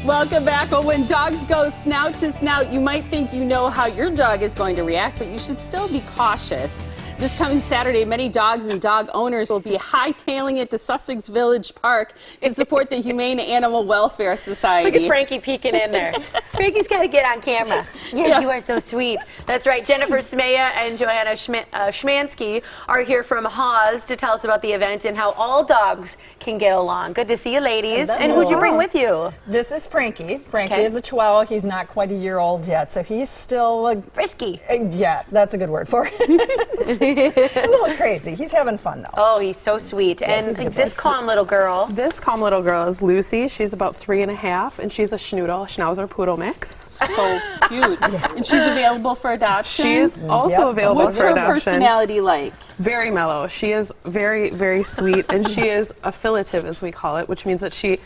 Welcome back. Well, when dogs go snout to snout, you might think you know how your dog is going to react, but you should still be cautious. This coming Saturday, many dogs and dog owners will be hightailing it to Sussex Village Park to support the Humane Animal Welfare Society. Look at Frankie peeking in there. Frankie's got to get on camera. Yes, you are so sweet. That's right. Jennifer Smieja and Johanna Schmanski are here from HAWS to tell us about the event and how all dogs can get along. Good to see you, ladies. Hello. And who'd you bring with you? This is Frankie. Frankie is a Chihuahua. He's not quite a year old yet, so he's still frisky. Yes, that's a good word for it. A little crazy. He's having fun, though. Oh, he's so sweet. Yeah, and this calm little girl. This calm little girl is Lucy. She's about 3.5, and she's a schnoodle, Schnauzer poodle mix. So cute. And she's available for adoption? She is also available What's for her adoption. personality like? Very mellow. She is very, very sweet, and she is affiliative, as we call it, which means that she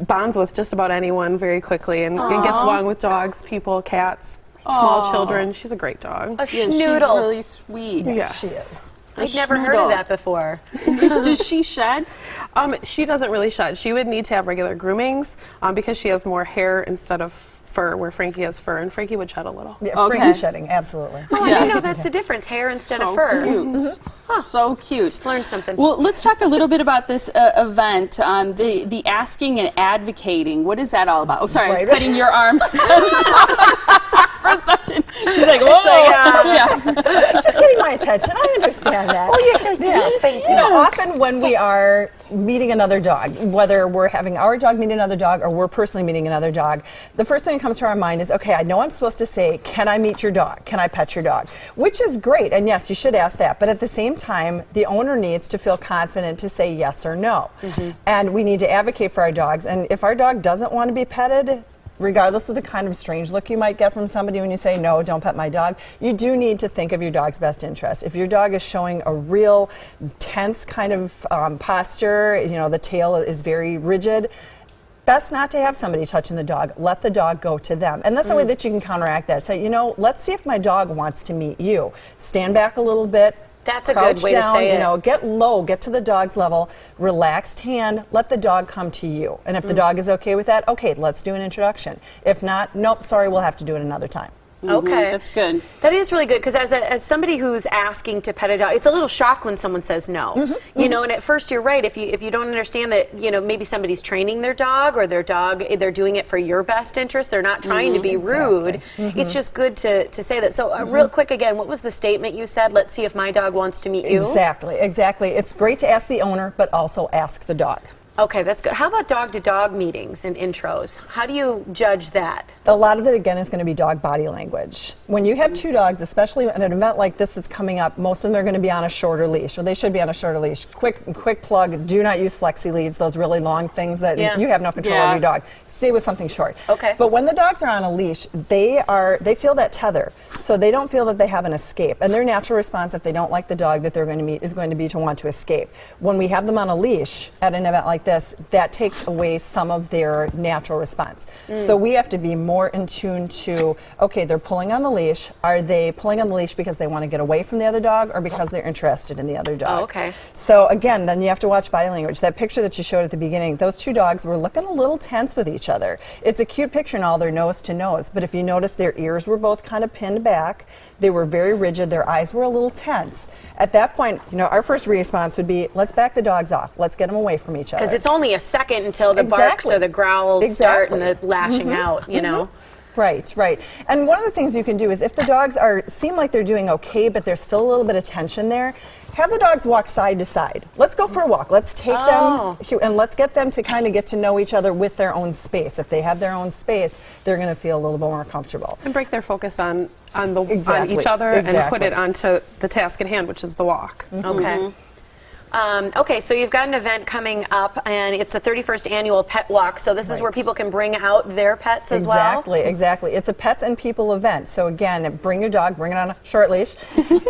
bonds with just about anyone very quickly and gets along with dogs, people, cats, small children. She's a great dog. A Yeah, schnoodle. she's really sweet. Yes. She is. I've never heard of that before. Does she shed? She doesn't really shed. She would need to have regular groomings because she has more hair instead of fur, where Frankie has fur, and Frankie would shed a little. Yeah, Frankie's shedding, absolutely. Oh, I didn't know that's the difference, hair instead of fur. Cute. So cute. Just learned something. Well, let's talk a little bit about this event, the asking and advocating. What is that all about? Oh, sorry, I was petting your arm. For a second. She's like, whoa. Just getting my attention. I understand that. Oh, you're so sweet. Thank you. You know, often when we are meeting another dog, whether we're having our dog meet another dog or we're personally meeting another dog, the first thing that comes to our mind is, okay, I know I'm supposed to say, can I meet your dog? Can I pet your dog? Which is great, and yes, you should ask that. But at the same time, the owner needs to feel confident to say yes or no. And we need to advocate for our dogs. And if our dog doesn't want to be petted, regardless of the kind of strange look you might get from somebody when you say, no, don't pet my dog, you do need to think of your dog's best interest. If your dog is showing a real tense kind of posture, you know, the tail is very rigid, best not to have somebody touching the dog. Let the dog go to them. And that's a way that you can counteract that. Say, you know, let's see if my dog wants to meet you. Stand back a little bit. That's a good way down, to say it. You know, get low, get to the dog's level, relaxed hand, let the dog come to you. And if the dog is okay with that, okay, let's do an introduction. If not, nope, sorry, we'll have to do it another time. Okay. That's good. That is really good, because as somebody who's asking to pet a dog, it's a little shock when someone says no. You know, and at first you're right. If you don't understand that, you know, maybe somebody's training their dog, or their dog, they're doing it for your best interest. They're not trying to be rude. It's just good to say that. So real quick again, what was the statement you said? Let's see if my dog wants to meet you. Exactly. It's great to ask the owner, but also ask the dog. Okay, that's good. How about dog-to-dog meetings and intros? How do you judge that? A lot of it, again, is going to be dog body language. When you have two dogs, especially at an event like this that's coming up, most of them are going to be on a shorter leash, or they should be on a shorter leash. Quick plug, do not use flexi leads, those really long things that you have no control over your dog. Stay with something short. Okay. But when the dogs are on a leash, they feel that tether, so they don't feel that they have an escape. And their natural response, if they don't like the dog that they're going to meet, is going to be to want to escape. When we have them on a leash at an event like this, that takes away some of their natural response. So we have to be more in tune to, okay, they're pulling on the leash. Are they pulling on the leash because they want to get away from the other dog, or because they're interested in the other dog? Oh, okay. So again, then you have to watch body language. That picture that you showed at the beginning, those two dogs were looking a little tense with each other. It's a cute picture and all, they're nose to nose, but if you notice, their ears were both kind of pinned back. They were very rigid. Their eyes were a little tense. At that point, you know, our first response would be, let's back the dogs off. Let's get them away from each other. Because it's only a second until the barks or the growls start and the lashing out, you know? Right, right. And one of the things you can do is, if the dogs seem like they're doing okay, but there's still a little bit of tension there, have the dogs walk side to side. Let's go for a walk. Let's take them, and let's get them to kind of get to know each other with their own space. If they have their own space, they're going to feel a little bit more comfortable. And break their focus on each other and put it onto the task at hand, which is the walk. Okay. Okay, so you've got an event coming up, and it's the 31st annual Pet Walk. So this is where people can bring out their pets as well? Exactly. It's a pets and people event. So again, bring your dog, bring it on a short leash,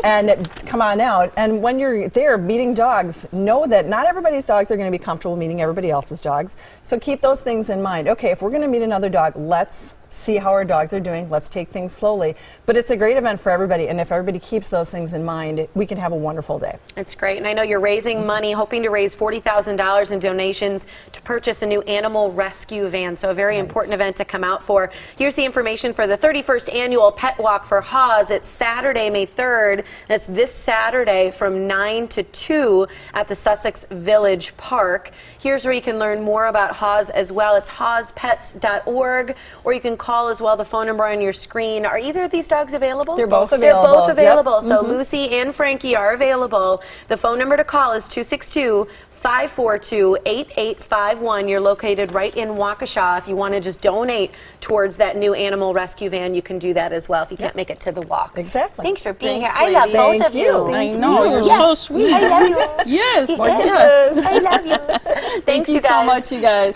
and come on out. And when you're there meeting dogs, know that not everybody's dogs are going to be comfortable meeting everybody else's dogs. So keep those things in mind. Okay, if we're going to meet another dog, let's see how our dogs are doing. Let's take things slowly. But it's a great event for everybody, and if everybody keeps those things in mind, we can have a wonderful day. It's great, and I know you're raising fundraising money, hoping to raise $40,000 in donations to purchase a new animal rescue van. So a very important event to come out for. Here's the information for the 31st annual Pet Walk for HAWS. It's Saturday, May 3rd. That's this Saturday from 9 to 2 at the Sussex Village Park. Here's where you can learn more about HAWS as well. It's hawspets.org, or you can call as well. The phone number on your screen. Are either of these dogs available? They're both available. They're both available. Yep. So Lucy and Frankie are available. The phone number to call is 262-542-8851. You're located right in Waukesha. If you want to just donate towards that new animal rescue van, you can do that as well if you can't make it to the walk. Exactly. Thanks for being Thanks, here. I love ladies. both of Thank you. you. I know, you're so sweet. I love you. Yes. More yes. kisses. I love you. Thanks, Thank you you guys. so much, you guys.